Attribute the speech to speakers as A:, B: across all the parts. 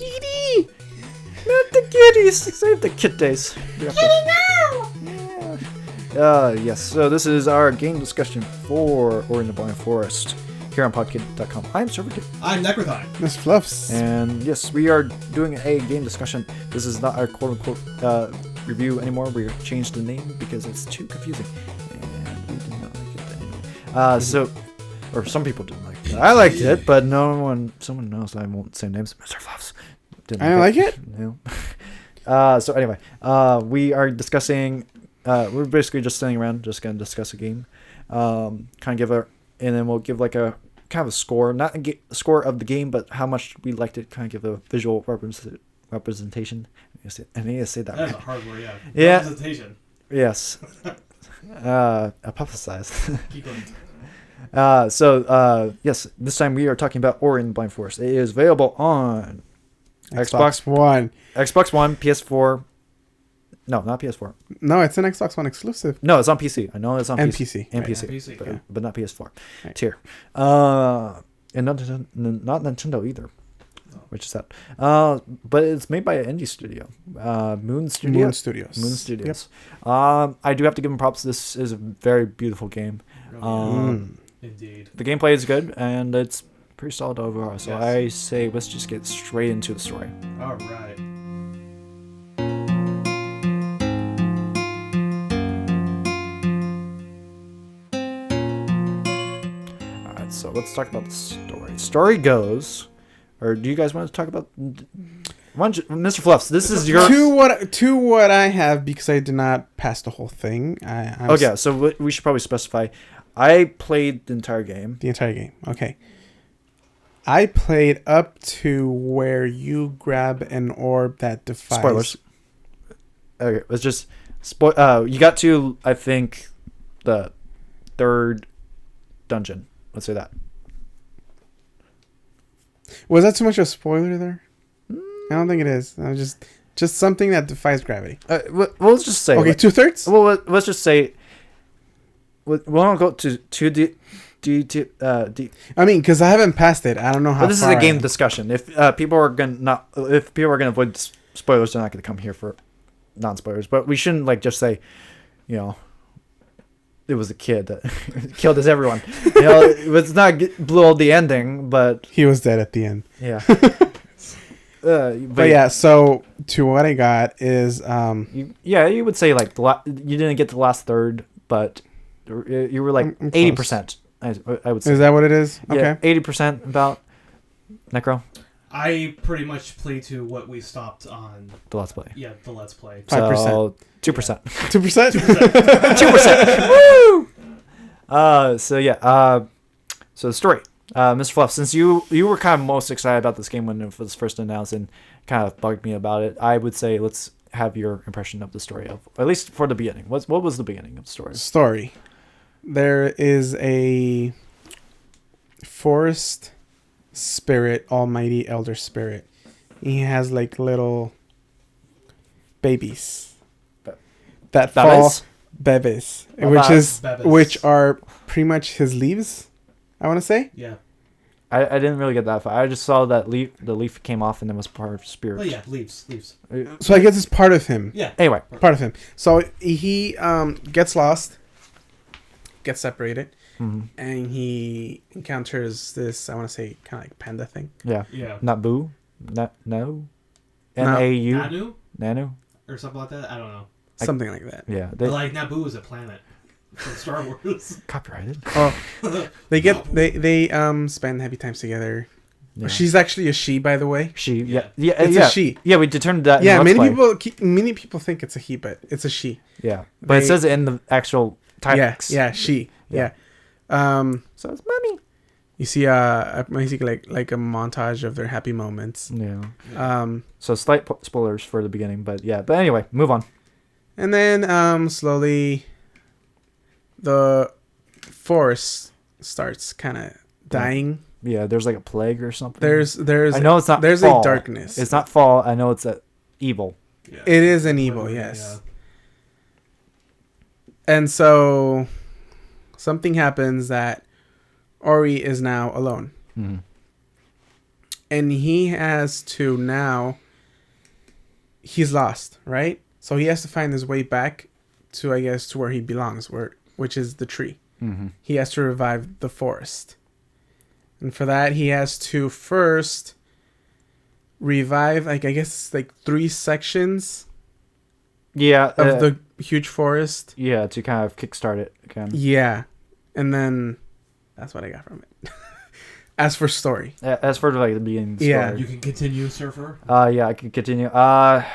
A: kitty! Not the kitties! Save the kitties!
B: Kitty, no!
A: Yes, so this is our game discussion for Ori and the Blind Forest here on Podcade.com. I'm Server2.
C: I'm Necrothine.
D: Miss Fluffs.
A: And yes, we are doing a game discussion. This is not our quote-unquote review anymore. We changed the name because it's too confusing. And we did not like it anyway. Or some people didn't like it. I liked it, but someone knows I won't say names. Mr. Fluffs.
D: I don't like it?
A: No. So anyway, we are discussing... we're basically just sitting around, just going to discuss a game. And then we'll give like a kind of a score, not a score of the game, but how much we liked it, kind of give a visual representation. I need to say that.
C: That's a hard word, yeah.
A: Yeah.
C: Representation.
A: Yes. Hypothesize.
C: Keep going.
A: Yes, this time we are talking about Ori and the Blind Forest. It is available on
D: Xbox One.
A: Xbox One, PS4. No, not PS4.
D: No, it's an Xbox One exclusive.
A: No, it's on PC. I know it's on
D: And
A: PC.
D: PC.
A: And
D: Right.
A: PC.
C: PC,
A: But,
C: yeah.
A: but not PS4.
D: Right.
A: Tier. And not Nintendo either.
C: No.
A: Which is that. But it's made by an indie studio. Moon Studios.
D: Moon Studios.
A: I do have to give them props. This is a very beautiful game.
C: Indeed.
A: The gameplay is good, and it's pretty solid overall. So
C: Yes.
A: I say let's just get straight into the story.
C: All right.
A: Alright, so let's talk about the story. Story goes, or do you guys want to talk about... Mr. Fluffs, this is your...
D: To what I have, because I did not pass the whole thing.
A: Okay, so we should probably specify. I played the entire game.
D: The entire game. Okay. I played up to where you grab an orb that defies...
A: Spoilers. Okay, let's just... you got to, I think, the third dungeon. Let's say that.
D: Was that too much of a spoiler there? I don't think it is. Just something that defies gravity.
A: Let's just say...
D: Okay, 2/3?
A: Well, let's just say... We won't go to deep.
D: I mean, because I haven't passed it. I don't know how.
A: But this is
D: far
A: a game
D: I am.
A: discussion. If people are gonna avoid spoilers, they're not gonna come here for non-spoilers. But we shouldn't just say, it was a kid that killed us everyone. It's not blew the ending, but
D: He was dead at the end.
A: yeah.
D: But yeah, so to what I got is
A: you would say you didn't get to the last third, but you were like
D: I'm
A: 80%. I would say.
D: Is that what it is?
A: Yeah,
D: Okay.
A: 80% about Necro.
C: I pretty much play to what we stopped on.
A: The Let's Play.
C: Yeah, the Let's Play.
D: 5%.
A: So 2%.
D: 2%?
A: 2%. Woo! So the story. Mr. Fluff, since you were kind of most excited about this game when it was first announced and kind of bugged me about it, I would say let's have your impression of the story, at least for the beginning. What was the beginning of the story?
D: Story. There is a forest spirit, almighty elder spirit. He has little babies that fall. Bebes,
C: Bebes.
D: which are pretty much his leaves, I want to say.
C: Yeah.
A: I didn't really get that far. I just saw that the leaf came off and it was part of spirit.
C: Oh yeah, leaves.
D: So I guess it's part of him.
C: Yeah.
A: Anyway.
D: Part of him. So he gets lost, gets separated, and he encounters this, I want to say, kind of like panda thing.
A: Yeah.
C: Yeah.
A: Not Boo? No? N-A-U?
C: Nanu?
A: Nanu?
C: Or something like that. I don't know.
D: Something like that.
A: Yeah.
C: But Naboo is a planet from Star Wars.
A: Copyrighted.
D: Oh, they spend heavy times together.
A: Yeah.
D: She's actually a she, by the way.
A: She.
C: Yeah.
A: Yeah.
D: It's
A: yeah.
D: a she.
A: Yeah, we determined that.
D: Yeah,
A: in Let's Play.
D: many people think it's a he, but it's a she.
A: Yeah, but it says it in the actual text.
D: Yeah, she.
A: Yeah.
D: Yeah.
A: So it's mommy.
D: You see basically like a montage of their happy moments.
A: Yeah. So slight spoilers for the beginning, but yeah. But anyway, move on.
D: And then slowly the forest starts kind of dying.
A: Yeah, there's like a plague or something.
D: There's
A: I know it's not.
D: there's
A: fall.
D: a darkness.
A: It's not fall. I know it's evil.
C: Yeah.
D: It is an evil, yes. And so something happens that Ori is now alone. and he has to now. He's lost, right? So he has to find his way back to, I guess, to where he belongs, which is the tree.
A: Mm-hmm.
D: He has to revive the forest. And for that, he has to first revive, like, I guess, like 3 sections
A: Yeah.
D: of the huge forest.
A: Yeah, to kind of kickstart it again.
D: Yeah. And then that's what I got from it. As for story.
A: As for like the beginning story.
D: Yeah.
C: You can continue, Surfer.
A: Yeah, I can continue. I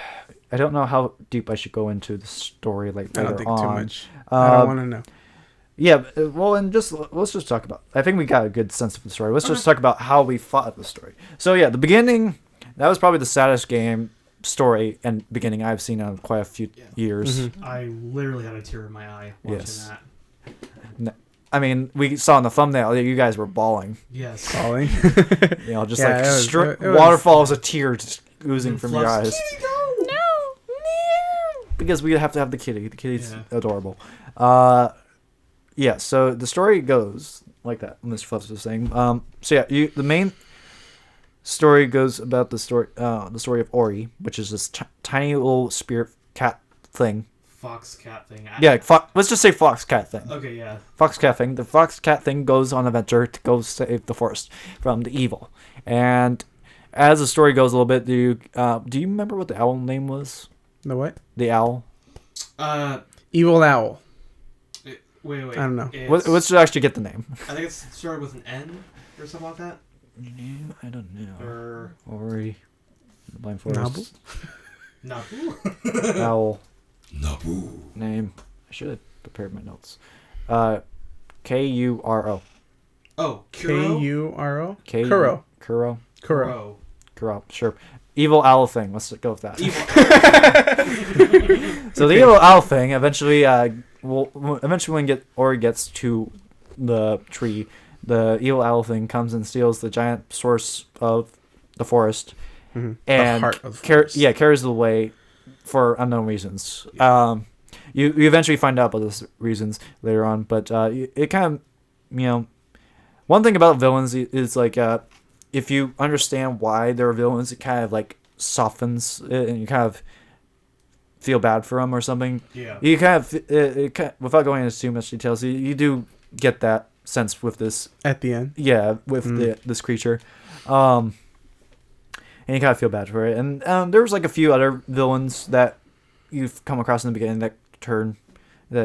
A: don't know how deep I should go into the story like
D: I
A: later
D: don't think
A: on.
D: too much. I don't want to know.
A: Yeah, well, and let's just talk about. I think we got a good sense of the story. Let's just talk about how we fought the story. So yeah, the beginning, that was probably the saddest game story and beginning I've seen in quite a few years.
D: Mm-hmm.
C: I literally had a tear in my eye watching
A: Yes.
C: that.
A: I mean, we saw in the thumbnail that you guys were bawling.
C: Yes.
D: Falling.
A: You know, just
D: Yeah,
A: like
D: it was-
A: waterfalls of tears just oozing from your
C: Fluffs.
A: eyes. Because we have to have the kitty. The kitty's
C: Yeah.
A: adorable. Yeah, so the story goes like that. Mr. Fluffs was saying. So yeah, the main story goes about the story of Ori, which is this tiny little spirit cat thing.
C: Fox cat thing.
A: Yeah, let's just say fox cat thing.
C: Okay, yeah.
A: Fox cat thing. The fox cat thing goes on an adventure to go save the forest from the evil. And as the story goes a little bit, do you remember what the owl name was?
D: The what?
A: The owl.
D: Evil owl.
C: Wait.
D: I don't know.
A: Let's actually get the name.
C: I think it's started with an N or something like that.
A: I don't know.
C: Or
A: Ori. The Blind Forest.
C: Nabu.
A: Owl.
B: Nabu.
A: Name. I should have prepared my notes. Kuro.
C: Oh, Kuro?
D: Kuro?
A: Kuro.
D: Kuro. Kuro.
A: Kuro. Sure. Evil owl thing. Let's go with that.
C: Evil.
A: So the evil owl thing eventually, when Ori gets to the tree, the evil owl thing comes and steals the giant source of the forest,
D: Mm-hmm.
A: and
D: the heart of the forest.
A: carries it away for unknown reasons. You eventually find out about those reasons later on, but it kind of, one thing about villains is like if you understand why they're villains, it kind of like softens it, and you kind of feel bad for them or something.
C: Yeah.
A: You kind of, without going into too much details, you do get that sense with this.
D: At the end.
A: Yeah, with this creature, and you kind of feel bad for it. And there's like a few other villains that you've come across in the beginning that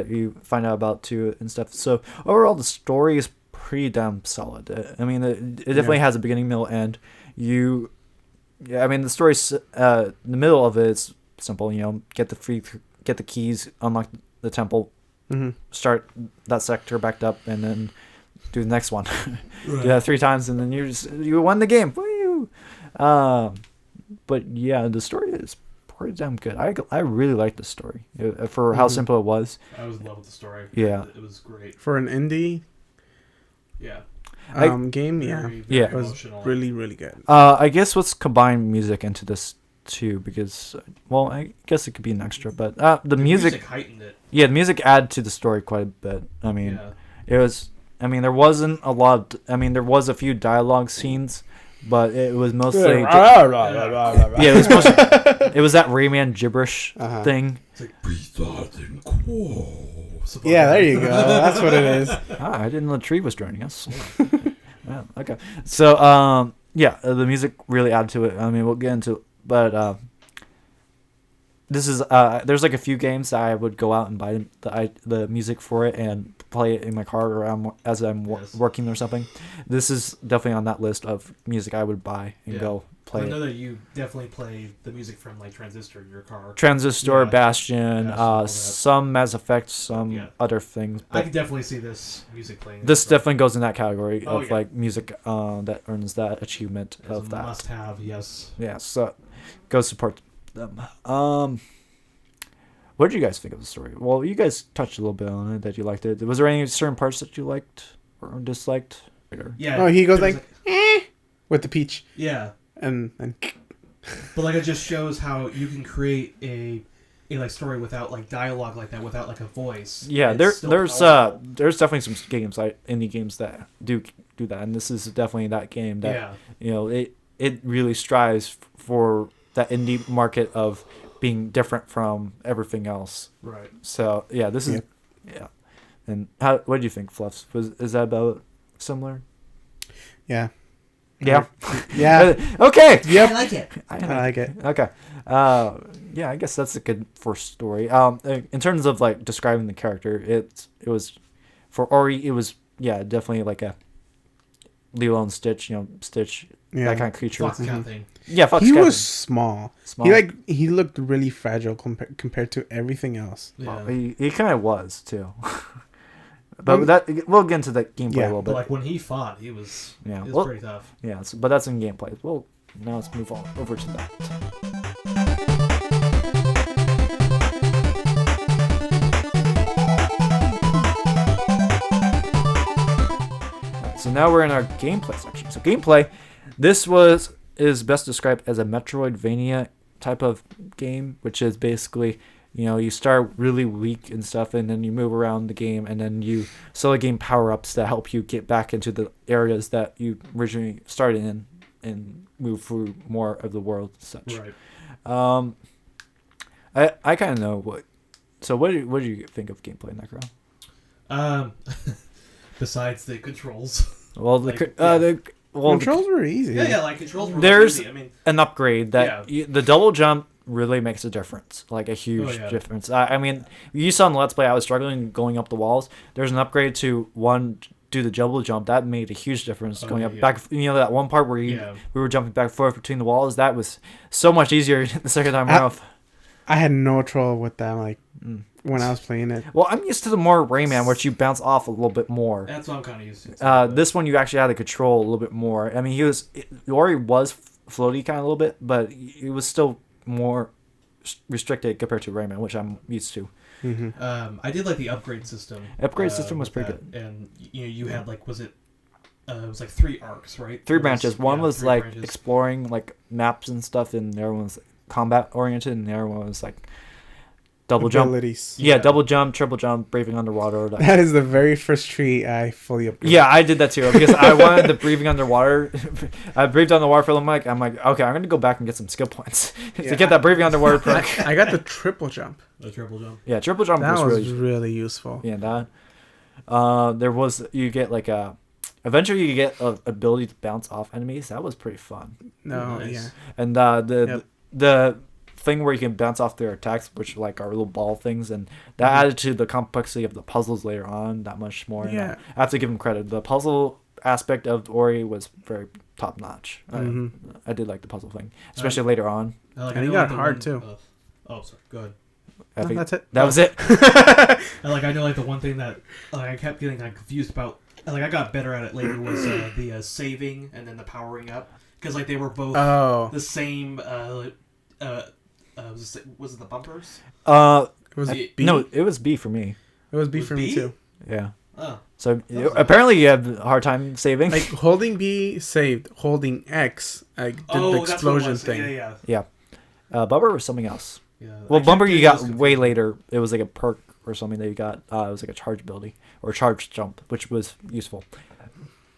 A: you find out about too and stuff. So overall, the story is pretty damn solid. I mean, it definitely has a beginning, middle, end. I mean, the story's the middle of it is simple. Get the keys, unlock the temple, start that sector backed up, and then do the next one.
C: Right.
A: Do that 3 times, and then you won the game. Woo! But yeah, the story is pretty damn good. I really liked the story for how simple it was.
C: I was in love with the story.
A: Yeah.
C: It was great.
D: For an indie
C: Yeah.
D: game, yeah.
C: Very,
A: Yeah.
C: very
D: It was
C: emotional.
D: really, really good.
A: I guess let's combine music into this too, because I guess it could be an extra, but the music
C: heightened it.
A: yeah, the music added to the story quite a bit. I mean,
C: Yeah.
A: it was. I mean, there wasn't a lot. There was a few dialogue scenes, but it was mostly. Yeah, it was mostly. It was that Rayman gibberish thing.
C: It's like,
B: Breathe and quo.
D: Yeah, there you go. That's what it is.
A: I didn't know the tree was joining us. Yeah, okay. So, yeah, the music really added to it. I mean, we'll get into it, but this is there's like a few games that I would go out and buy the music for it and play it in my car or as I'm working or something. This is definitely on that list of music I would buy and go play.
C: I know
A: it.
C: that you definitely play the music from like Transistor in your car.
A: Transistor,
C: Yeah.
A: Bastion,
C: all that.
A: some Mass Effect, some other things.
C: I
A: But
C: could definitely see this music playing.
A: this definitely goes in that category
C: Oh,
A: of
C: yeah.
A: like music that earns that achievement
C: It's
A: of
C: a
A: that.
C: must-have. Yes.
A: Yeah, so go support them. What did you guys think of the story? Well, you guys touched a little bit on it that you liked it. Was there any certain parts that you liked or disliked? Or?
C: Yeah.
D: Oh, he goes
C: there was
D: like, with the peach.
C: yeah.
D: And
C: But like it just shows how you can create a like story without like dialogue like that, without like a voice.
A: Yeah,
C: It's still
A: there's
C: powerful.
A: definitely some games like indie games that do that, and this is definitely that game that
C: Yeah.
A: it really strives for that indie market of being different from everything else.
C: Right.
A: So yeah, this is
D: Yep.
A: yeah. And what do you think, Fluffs? Is that about similar?
D: Yeah.
A: Yeah.
D: Yeah.
A: Okay.
D: Yep.
C: I like it.
D: I like it.
A: Okay. Yeah, I guess that's a good first story. In terms of like describing the character, it was for Ori. It was definitely like a Lilo and Stitch. Stitch,
D: Yeah.
A: that kind of creature.
C: Foxcat thing.
A: Yeah, Fox
D: He
A: Cat
D: was
A: thing.
D: small.
A: Small.
D: He looked really fragile compared to everything else.
C: Yeah.
A: He kind of was too. But we'll get into the gameplay a little
C: But
A: bit.
C: like when he fought, he was pretty tough.
A: Yeah, but that's in gameplay. Well, now let's move on over to that. So now we're in our gameplay section. So gameplay, this is best described as a Metroidvania type of game, which is basically, you start really weak and stuff, and then you move around the game, and then you slowly gain power-ups that help you get back into the areas that you originally started in and move through more of the world and such.
C: Right.
A: I kind of know what. So what do you think of gameplay, Necro?
C: Besides the controls.
A: Well,
D: Controls were easy.
C: Yeah, like controls were
A: There's
C: easy. I mean,
A: an upgrade that the double jump really makes a difference, like a huge difference. I mean, you saw in the Let's Play, I was struggling going up the walls. There's an upgrade to do the double jump. That made a huge difference going up back. That one part where we were jumping back and forth between the walls. That was so much easier the second time around.
D: I had no trouble with that. When I was playing it.
A: Well, I'm used to the more Rayman, which you bounce off a little bit more.
C: that's what I'm kind of used to.
A: This one you actually had to control a little bit more. I mean, Ori was floaty kind of a little bit, but it was still more restricted compared to Rayman, which I'm used to.
D: Mm-hmm.
C: I did like the upgrade system.
A: Upgrade system was pretty
C: good. And you had like, it was like 3 arcs, right?
A: Three branches. One was like
C: branches.
A: exploring like maps and stuff, and the other one was combat oriented, and the other one was like double
D: abilities.
A: jump. Yeah, double jump, triple jump, breathing underwater.
D: That is the very first tree I fully upgraded.
A: Yeah, I did that too because I wanted the breathing underwater. I breathed underwater for a little bit. I'm like, okay, I'm gonna go back and get some skill points to get that breathing underwater perk.
D: I got the triple jump.
C: The triple jump.
A: Yeah, triple jump
D: That
A: was
D: was really useful.
A: Yeah, that. There was you get like a. Eventually, you get a ability to bounce off enemies. That was pretty fun.
D: No,
C: Nice.
D: yeah.
A: And the thing where you can bounce off their attacks, which like are little ball things, and that added to the complexity of the puzzles later on that much more.
D: Yeah.
A: I have to give them credit. The puzzle aspect of Ori was very top notch. I did like the puzzle thing, especially later on.
D: And he got hard too.
C: Oh, sorry. Go ahead.
A: I think
D: that's it.
A: That was it.
C: I know like the one thing that I kept getting confused about. I got better at it later was the saving and then the powering up because they were both the same. Was it the bumpers?
D: It was B.
A: No, it was B for me.
D: It was B for me too.
A: Yeah.
C: Oh.
A: So apparently you have a hard time saving.
D: Like holding B saved, holding X did the explosion thing.
C: Yeah.
A: Bumper was something else.
C: Yeah.
A: Well, Bumper you got way later. It was like a perk or something that you got. It was like a charge ability or charge jump, which was useful.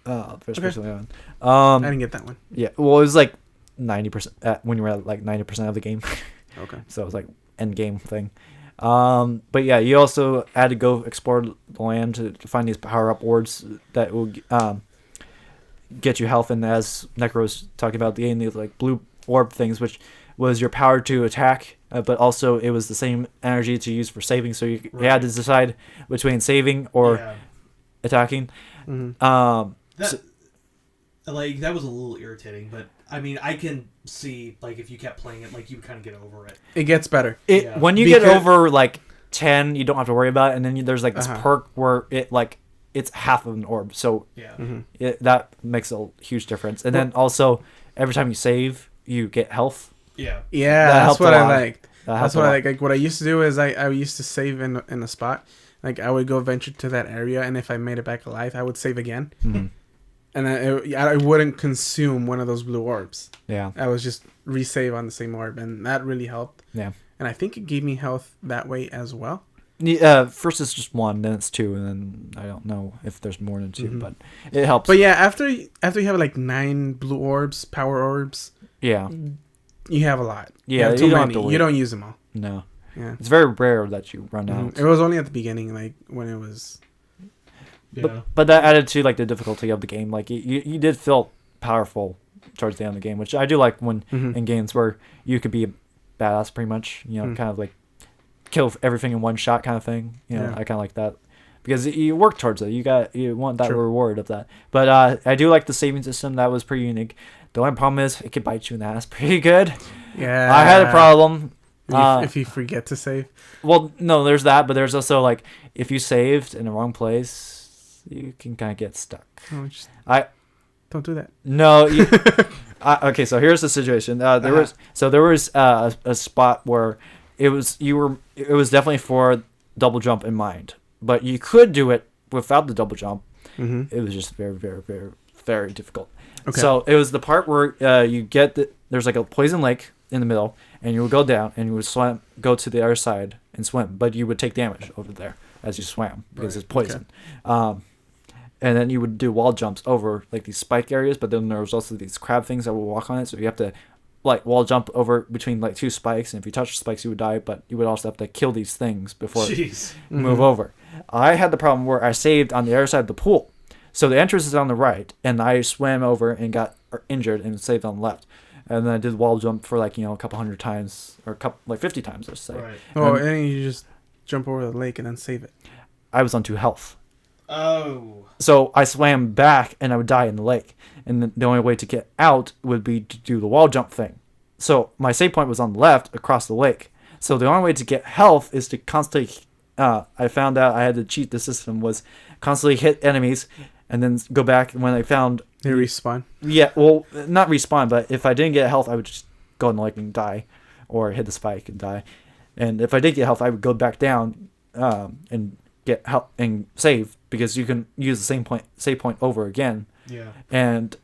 A: Especially on.
D: I didn't get that one.
A: Yeah. Well, it was like 90% when you were at like 90% of the game.
D: Okay.
A: So it was like end game thing. But yeah, you also had to go explore the land to find these power up orbs that will get you health. And as Necro was talking about, the these like blue orb things, which was your power to attack, but also it was the same energy to use for saving. So you had to decide between saving or attacking.
D: Mm-hmm.
C: That was a little irritating, but I mean, I can see if you kept playing it, you would kind of get over it.
D: It gets better.
A: When you get over like 10, you don't have to worry about it, and then there's like this perk where it's half of an orb, so that makes a huge difference. And then also every time you save, you get health.
C: Yeah,
D: that's what I liked. That's what I like.
A: Like
D: what I used to do is I used to save in a spot. Like I would go venture to that area, and if I made it back alive, I would save again.
A: Mm-hmm.
D: And I wouldn't consume one of those blue orbs.
A: Yeah.
D: I was just resave on the same orb, and that really helped.
A: Yeah.
D: And I think it gave me health that way as well.
A: First it's just one, then it's two, and then I don't know if there's more than two, but it helps.
D: But yeah, after you have like 9 blue orbs, power orbs.
A: Yeah.
D: You have a lot.
A: Yeah,
D: you, you don't use them all.
A: No.
D: Yeah.
A: It's very rare that you run out.
D: It was only at the beginning, like when it was.
C: Yeah.
A: But that added to like the difficulty of the game. Like you did feel powerful towards the end of the game, which I do like when in games where you could be a badass pretty much. You know, kind of like kill everything in one shot kind of thing. You know, I kind of like that because you work towards it. You want that reward of that. But I do like the saving system. That was pretty unique. The only problem is it could bite you in the ass pretty good.
D: Yeah.
A: I had a problem.
D: If you forget to save.
A: Well, no, there's that, but there's also like if you saved in the wrong place, you can kind of get stuck.
D: Oh, don't do that.
A: No. Okay, so here's the situation. There was a spot where it was definitely for double jump in mind, but you could do it without the double jump. It was just very, very, very, very difficult. Okay. So it was the part where you get there's like a poison lake in the middle, and you would go down and you would go to the other side and swim, but you would take damage over there as you swam because it's poison. Okay. And then you would do wall jumps over like these spike areas, but then there was also these crab things that would walk on it, so you have to like wall jump over between like 2 spikes, and if you touch the spikes you would die, but you would also have to kill these things before you move over. I had the problem where I saved on the other side of the pool. So the entrance is on the right, and I swam over and got injured and saved on the left. And then I did wall jump for like, a couple hundred times, or 50 times, let's say.
C: Right.
D: Oh, and you just jump over the lake and then save it.
A: I was on 2 health.
C: Oh.
A: So I swam back and I would die in the lake. And the only way to get out would be to do the wall jump thing. So my save point was on the left across the lake. So the only way to get health is to constantly, I found out I had to cheat the system, was constantly hit enemies and then go back. And when I found...
D: They respawn?
A: Yeah, well, not respawn, but if I didn't get health, I would just go in the lake and die, or hit the spike and die. And if I did get health, I would go back down and get help and save, because you can use the same save point over again.
C: Yeah. And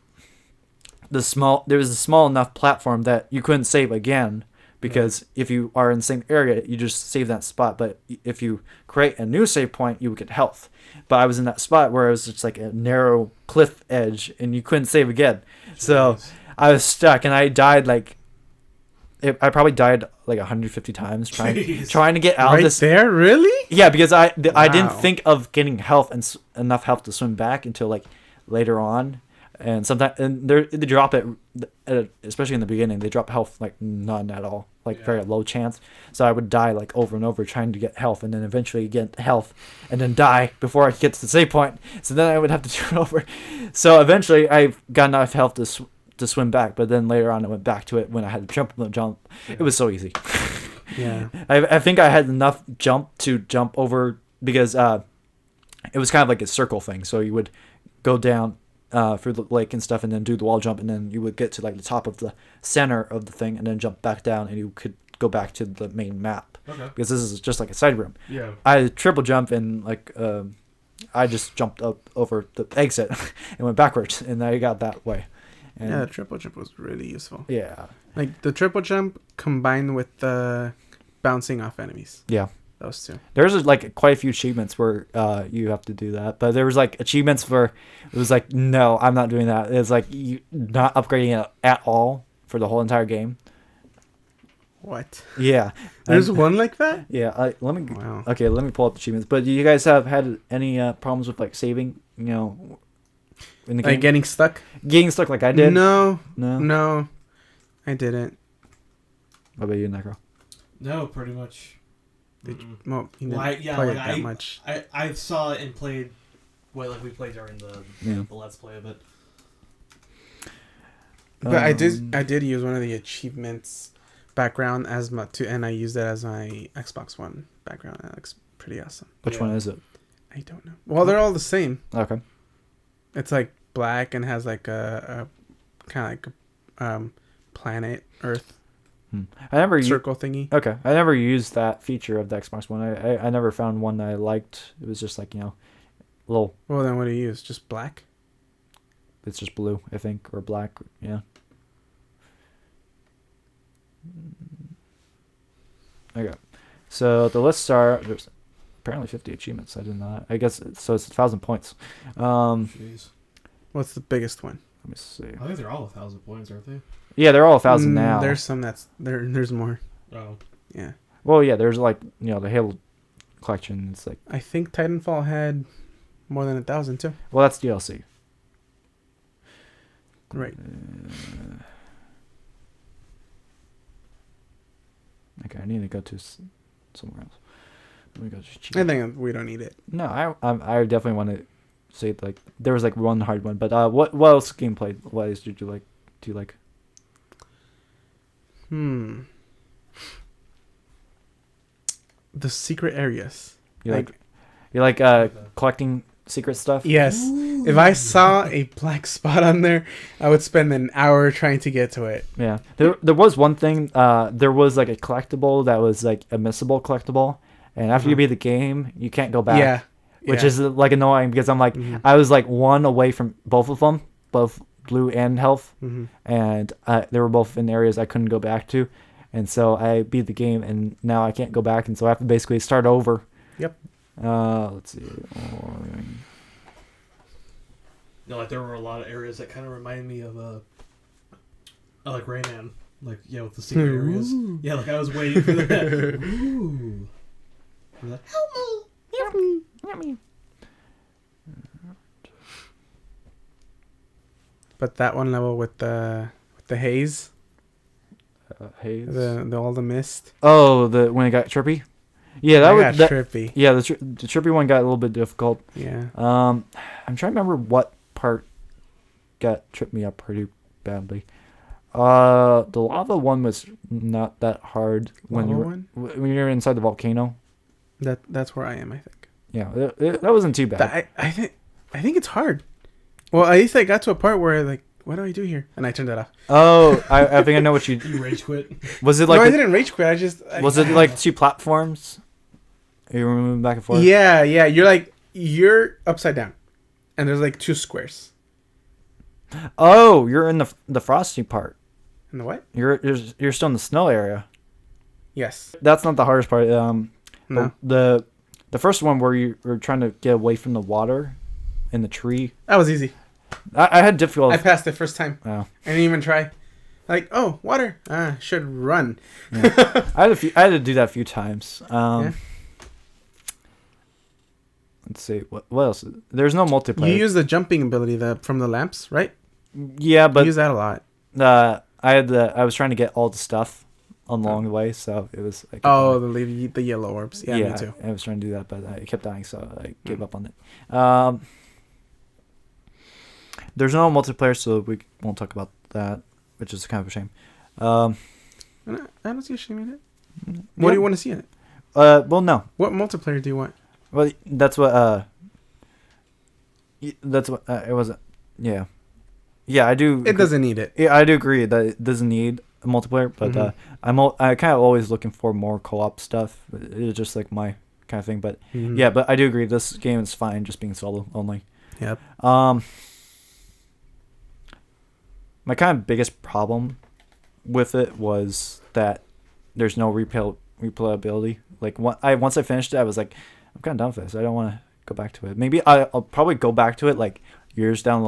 A: there was a small enough platform that you couldn't save again, because if you are in the same area, you just save that spot. But if you create a new save point, you would get health. But I was in that spot where it was just like a narrow cliff edge, and you couldn't save again. So I was stuck, and I died I probably died like 150 times trying to get out of this.
D: There, really?
A: Yeah, because I didn't think of getting health and enough health to swim back until like later on, and sometimes they drop it, especially in the beginning. They drop health like none at all, very low chance. So I would die like over and over trying to get health, and then eventually get health, and then die before I get to the save point. So then I would have to do it over. So eventually I got enough health to swim back, but then later on I went back to it when I had to jump. Yeah. It was so easy.
D: Yeah.
A: I think I had enough jump to jump over, because it was kind of like a circle thing. So you would go down through the lake and stuff, and then do the wall jump, and then you would get to like the top of the center of the thing, and then jump back down, and you could go back to the main map. Okay. Because this is just like a side room. Yeah. I triple jump, and I just jumped up over the exit and went backwards, and I got that way. And
D: the triple jump was really useful.
A: Yeah.
D: Like the triple jump combined with the bouncing off enemies.
A: Yeah.
D: Those two.
A: There's like quite a few achievements where you have to do that, but there was like achievements where it was like, no, I'm not doing that. It's like you not upgrading it at all for the whole entire game.
D: What?
A: Yeah.
D: There's one like that?
A: Yeah. Let me pull up the achievements. But do you guys have had any problems with like saving? In the game?
D: Like getting stuck?
A: Getting stuck like I did?
D: No, I didn't.
A: What about you, Necro?
C: No, pretty much.
D: You didn't play it that much.
C: I saw it and played we played during the Let's Play of it.
D: But I did use one of the achievements background and I used that as my Xbox One background. That looks pretty awesome.
A: Which one is it?
D: I don't know. Well, they're all the same.
A: Okay.
D: It's like black and has like a kind of like planet Earth.
A: I never
D: circle thingy.
A: Okay, I never used that feature of the Xbox One. I never found one that I liked. It was just like little.
D: Well, then what do you use? Just black?
A: It's just blue, I think, or black. Yeah. Okay, so let's start. apparently 50 achievements. I didn't know that. I guess so. It's 1,000 points.
C: Jeez.
D: What's the biggest one?
A: Let me see.
C: I think they're all 1,000 points, aren't they?
A: Yeah, they're all 1,000 now.
D: There's some there's more.
C: Oh.
D: Yeah.
A: Well, yeah, there's like the Halo collection. It's like
D: I think Titanfall had more than 1,000 too.
A: well, that's DLC.
D: Right.
A: Okay, I need to go to somewhere else. Let me go to cheat.
D: I think we don't need it.
A: No, I definitely want to say like there was like one hard one, but what else gameplay wise did you like? Do you like?
D: The secret areas.
A: You like collecting secret stuff?
D: Yes. Ooh. If I saw a black spot on there, I would spend an hour trying to get to it.
A: Yeah. There was one thing. There was like a collectible that was like a missable collectible, and after you beat the game, you can't go back.
D: Yeah.
A: Which is like annoying because I'm like I was like one away from both of them, both blue and health, and they were both in areas I couldn't go back to, and so I beat the game and now I can't go back, and so I have to basically start over.
D: Yep.
A: Let's see.
C: Like there were a lot of areas that kind of reminded me of like Rayman, like with the secret areas. Yeah, like I was waiting for that. Ooh. Like, help me.
D: But that one level with the haze,
A: haze,
D: all the mist.
A: Oh, when it got trippy. Yeah, that
D: got trippy.
A: Yeah, the trippy one got a little bit difficult.
D: Yeah.
A: I'm trying to remember what part tripped me up pretty badly. The lava one was not that hard when you're inside the volcano.
D: That's where I am, I think.
A: Yeah, that wasn't too bad.
D: I think it's hard. Well, at least I got to a part where like, what do I do here? And I turned that off.
A: Oh, I think I know what you.
C: You rage quit.
A: Was it like?
D: No, I didn't rage quit.
A: Was it like two platforms? You were moving back and forth.
D: Yeah. You're upside down, and there's like two squares.
A: Oh, you're in the frosty part.
D: In the what?
A: You're still in the snow area.
D: Yes.
A: That's not the hardest part.
D: No.
A: The first one where you were trying to get away from the water in the tree.
D: That was easy.
A: I had difficulty.
D: I passed it first time.
A: Oh.
D: I didn't even try. Like, oh, water. Should run.
A: Yeah. I had to do that a few times.
D: Yeah.
A: Let's see what else. There's no multiplayer.
D: You use the jumping ability from the lamps, right?
A: Yeah, but
D: you use that a lot.
A: I was trying to get all the stuff along the way, so it was.
D: The yellow orbs. Yeah, me too.
A: I was trying to do that, but I kept dying, so I gave up on it. There's no multiplayer, so we won't talk about that, which is kind of a shame.
D: I don't see a shame in it. What do you want to see in it?
A: Well, no.
D: What multiplayer do you want?
A: Well, that's what. It wasn't. Yeah. Yeah, I do.
D: It doesn't need it.
A: Yeah, I do agree that it doesn't need a multiplayer, but I kind of always looking for more co-op stuff. It's just like my kind of thing, but yeah, but I do agree this game is fine just being solo only.
D: Yep.
A: My kind of biggest problem with it was that there's no replayability. Like once I finished it, I was like, I'm kind of done with this. I don't want to go back to it. Maybe I'll probably go back to it like years down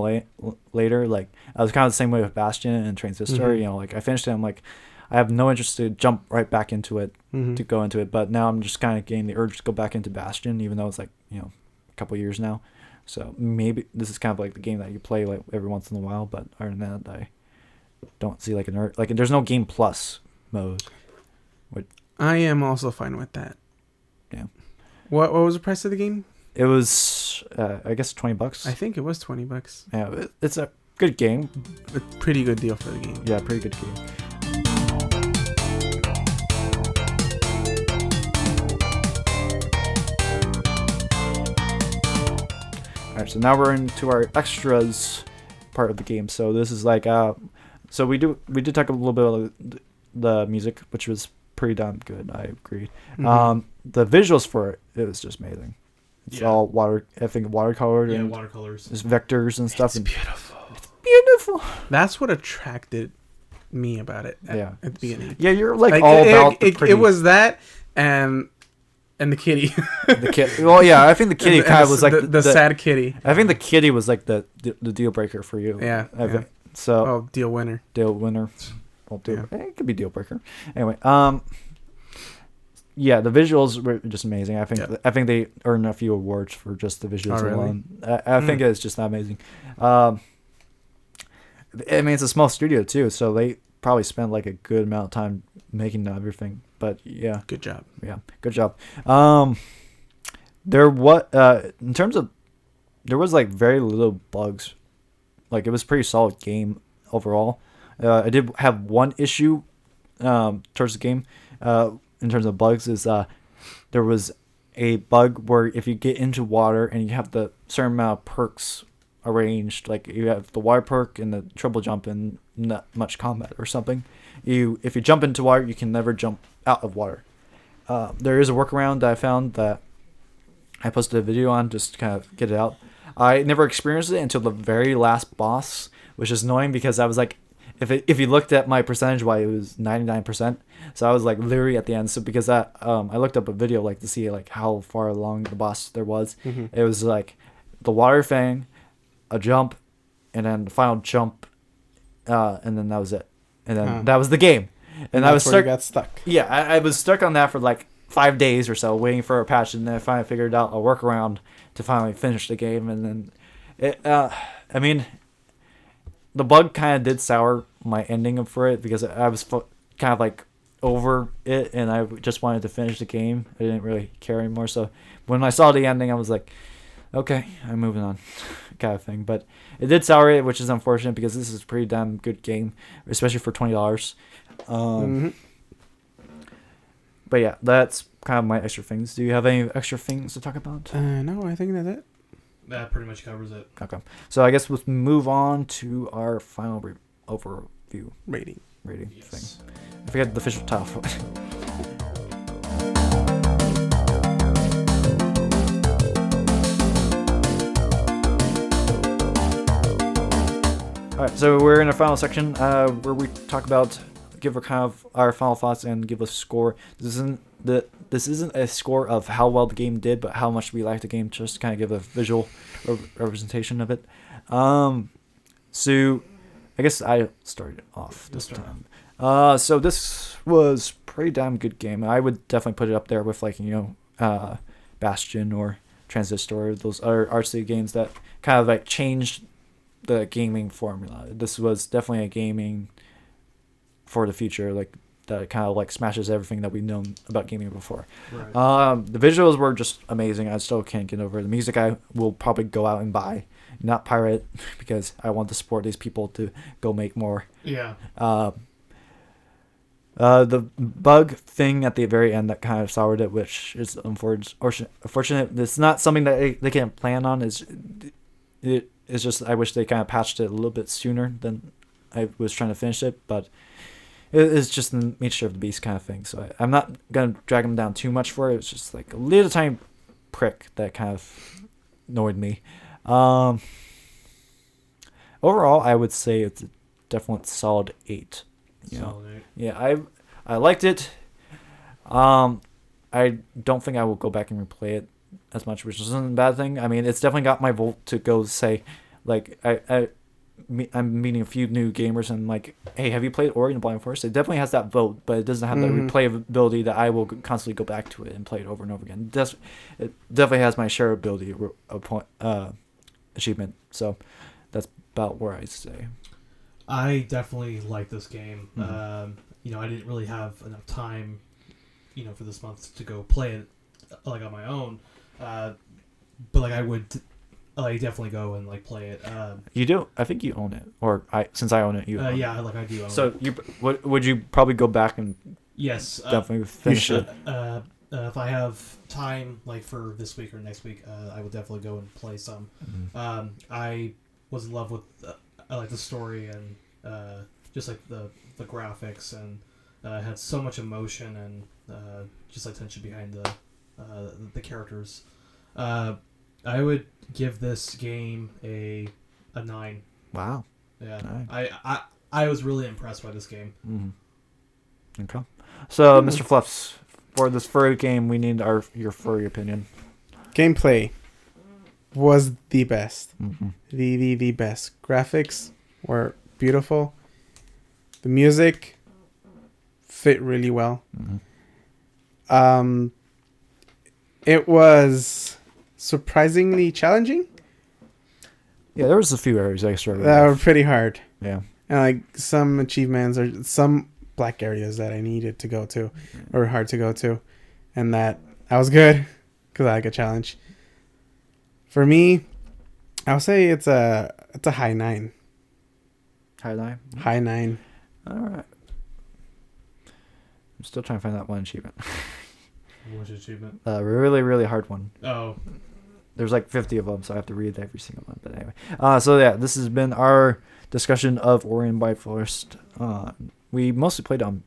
A: later. Like I was kind of the same way with Bastion and Transistor. Like I finished it, I'm like, I have no interest to jump right back into it to go into it. But now I'm just kind of getting the urge to go back into Bastion, even though it's like a couple years now. So maybe this is kind of like the game that you play like every once in a while. But other than that, I don't see like there's no game plus mode.
D: I am also fine with that.
A: Yeah.
D: What was the price of the game?
A: It was, I guess, $20.
D: I think it was $20.
A: Yeah, it's a good game.
D: A pretty good deal for the game.
A: Yeah, pretty good game. All right, so now we're into our extras part of the game. So this is like, so we did talk a little bit about the music, which was pretty damn good. I agreed. The visuals for it was just amazing. It's all watercolored.
C: Yeah,
A: and
C: watercolors.
A: There's vectors and stuff.
D: It's beautiful.
A: It's beautiful.
D: That's what attracted me about it. At the beginning.
A: Yeah, you're like all about the pretty.
D: It was that, and And the kitty.
A: The kid. Well, yeah, I think the kitty kind of was like
D: the sad kitty.
A: I think the kitty was like the deal breaker for you.
D: Yeah.
A: So.
D: Oh, deal winner.
A: Deal winner. Well, it could be deal breaker. Anyway, yeah, the visuals were just amazing. I think they earned a few awards for just the visuals alone. I think it's just amazing. I mean, it's a small studio too, so they probably spent like a good amount of time making everything. But yeah,
D: good job.
A: Yeah, good job. There in terms of there was like very little bugs. Like it was a pretty solid game overall. I did have one issue towards the game in terms of bugs is there was a bug where if you get into water and you have the certain amount of perks arranged, like you have the water perk and the triple jump and not much combat or something, if you jump into water, you can never jump out of water. There is a workaround that I found that I posted a video on just to kind of get it out. I never experienced it until the very last boss, which is annoying because I was like, if you looked at my percentage, why it was 99%. So I was like literally at the end. So because I looked up a video like to see like how far along the boss there was. Mm-hmm. It was like the water fang, a jump, and then the final jump, and then that was it. And then that was the game. And I was stuck.
D: Got stuck.
A: Yeah, I was stuck on that for like 5 days or so, waiting for a patch, and then I finally figured out a workaround to finally finish the game. And then it, I mean, the bug kind of did sour my ending for it because I was kind of like over it, and I just wanted to finish the game. I didn't really care anymore. So when I saw the ending, I was like, okay, I'm moving on, kind of thing. But it did sour it, which is unfortunate because this is a pretty damn good game, especially for $20. But yeah, that's kind of my extra things. Do you have any extra things to talk about?
D: No, I think that's it.
C: That pretty much covers it.
A: Okay, so I guess we'll move on to our final overview
D: rating
A: yes. Thing. I forget the official title. All right, so we're in our final section where we talk about, give our kind of our final thoughts and give a score. This isn't a score of how well the game did, but how much we liked the game. Just to kind of give a visual representation of it. So I guess I started off this time. So this was pretty damn good game. I would definitely put it up there with like Bastion or Transistor, those other artsy games that kind of like changed the gaming formula. This was definitely a gaming for the future, like that kind of like smashes everything that we've known about gaming before. Right. The visuals were just amazing. I still can't get over it. The music I will probably go out and buy, not pirate, because I want to support these people to go make more.
C: Yeah.
A: The bug thing at the very end that kind of soured it, which is unfortunate. It's not something that they can plan on. It's just I wish they kind of patched it a little bit sooner than I was trying to finish it, but it's just the nature of the beast kind of thing. So I'm not going to drag them down too much for it. It's just like a little tiny prick that kind of annoyed me. Overall, I would say it's a definite solid 8. Solid 8. Yeah, I liked it. I don't think I will go back and replay it as much, which isn't a bad thing. I mean, it's definitely got my vote to go say, like, I'm meeting a few new gamers and like, hey, have you played Ori and the Blind Forest? It definitely has that vote, but it doesn't have that replayability that I will constantly go back to it and play it over and over again. It definitely has my shareability achievement. So that's about where I'd say.
C: I definitely like this game.
A: Mm-hmm.
C: I didn't really have enough time, for this month to go play it like on my own. But like I would. I definitely go and like play it.
A: You do? I think you own it, or since I own it, you. Own
C: yeah,
A: it.
C: like I do. Own
A: so
C: it.
A: Would you probably go back and?
C: Yes,
A: definitely finish it.
C: If I have time, like for this week or next week, I will definitely go and play some. Mm-hmm. I was in love with I like the story and just like the graphics and had so much emotion and just like tension behind the characters. I would give this game a 9.
A: Wow.
C: Yeah.
A: 9.
C: I was really impressed by this game.
A: Mm-hmm. Okay. So, Mr. Fluffs, for this furry game, we need your furry opinion.
D: Gameplay was the best.
A: Mm-hmm.
D: The best. Graphics were beautiful. The music fit really well.
A: Mm-hmm.
D: It was surprisingly challenging.
A: Yeah, there was a few areas I struggled
D: That were
A: with.
D: pretty hard.
A: Yeah.
D: And like some achievements or some black areas that I needed to go to or hard to go to. And that was good because I like a challenge. For me, I would say it's a high 9.
A: High 9?
D: High 9.
A: All right. I'm still trying to find that one achievement.
C: Which achievement?
A: Really, really hard one.
C: Oh.
A: There's like 50 of them, so I have to read every single one. But anyway, so yeah, this has been our discussion of Ori and Blind Forest. We mostly played on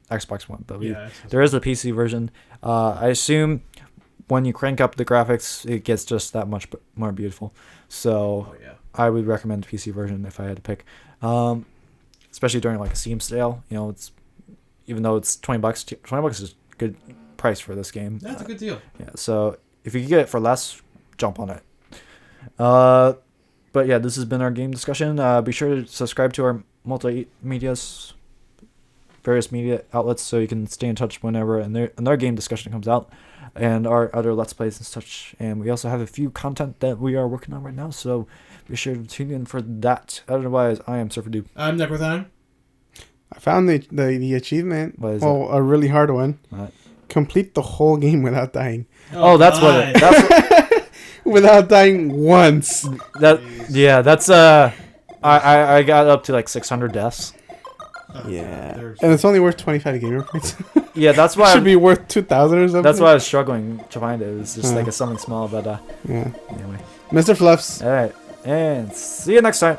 A: Xbox One, but there is a PC version. I assume when you crank up the graphics, it gets just that much more beautiful. So I would recommend the PC version if I had to pick, especially during like a Steam sale. You know, it's even though it's $20, $20 is a good price for this game.
C: That's a good deal.
A: Yeah, so if you can get it for less, jump on it. But yeah, this has been our game discussion. Be sure to subscribe to our multimedias, various media outlets, so you can stay in touch whenever another game discussion comes out, and our other Let's Plays and such. And we also have a few content that we are working on right now, so be sure to tune in for that. Otherwise, I am Surfer Dude.
C: I'm Necrothine.
D: I found the achievement.
A: What is
D: a really hard one.
A: What?
D: Complete the whole game without dying.
A: Oh, that's what it. That's
D: Without dying once.
A: that's I got up to like 600 deaths.
D: Yeah, and it's only worth 25 gamer points.
A: Yeah, that's why
D: should be worth 2,000 or something.
A: That's why I was struggling to find it. It was just like something small, but
D: yeah.
A: Anyway,
D: Mr. Fluffs.
A: all right, and see you next time.